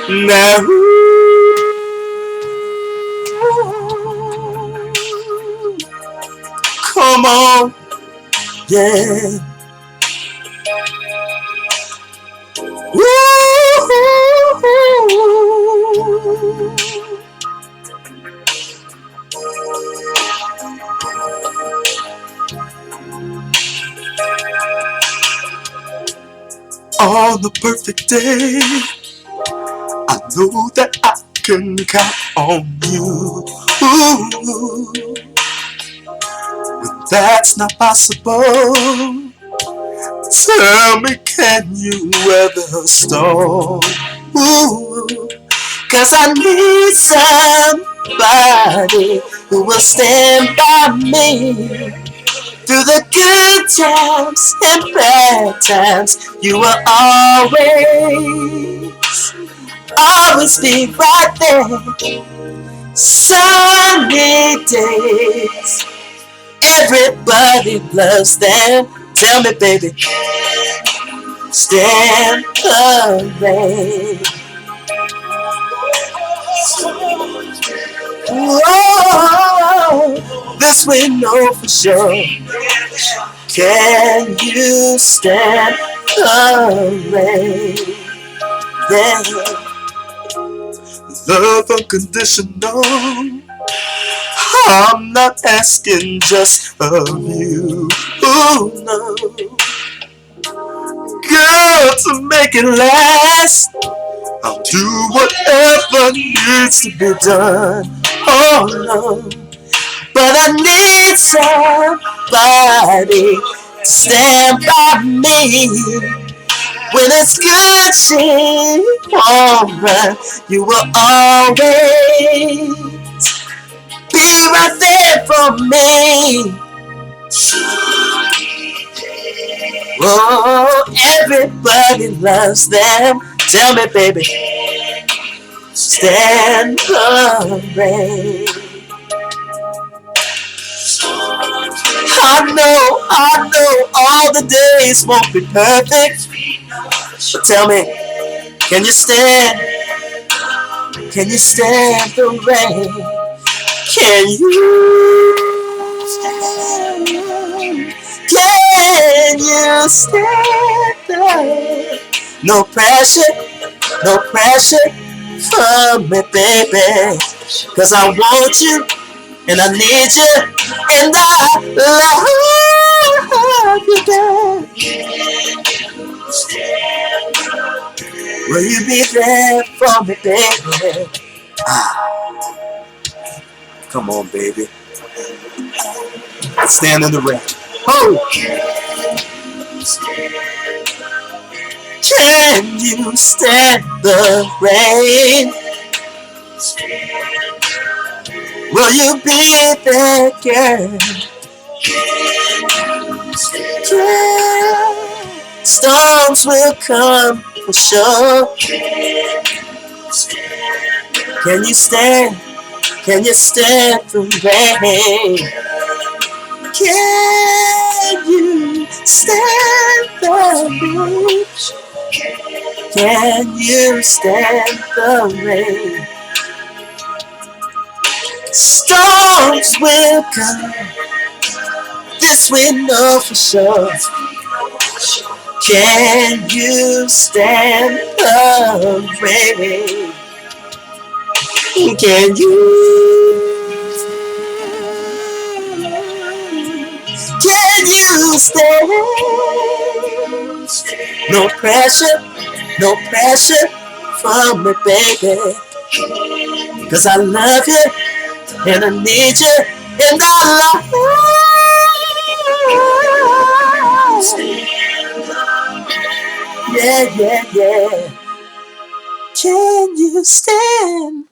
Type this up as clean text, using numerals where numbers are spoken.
Now, come on, yeah. On the perfect day, I know that I can count on you. When that's not possible, tell me, can you weather the storm? Ooh, 'cause I need somebody who will stand by me through the good times and bad times. You will always be right there. Sunny days, everybody loves them. Tell me, baby, stand the rain. Whoa, this we know for sure. Can you stand the rain? Yeah. Love unconditional. I'm not asking just of you. Ooh, no. Girl, to make it last, I'll do whatever needs to be done. Oh no, but I need somebody to stand by me. When it's good, she won't run. You will always be right there for me. Oh, everybody loves them. Tell me, baby, stand the rain. I know all the days won't be perfect. But tell me, can you stand? Can you stand the rain? Can you stand? Can you stand the rain? No pressure from me, baby. 'Cause I want you and I need you and I love you, girl. Will you be there for me, baby? Come on, baby. Let's stand in the rain. Oh! Can you stand the rain? Will you be there, girl? Yeah. Storms will come for sure. Can you stand? Can you stand the rain? Can you stand the rain? Can you stand the rain? Storms will come, this we know for sure. Can you stand the rain? Can you? Can you stand? No pressure from me, baby. 'Cause I love you and I need you and I love you. Yeah. Can you stand?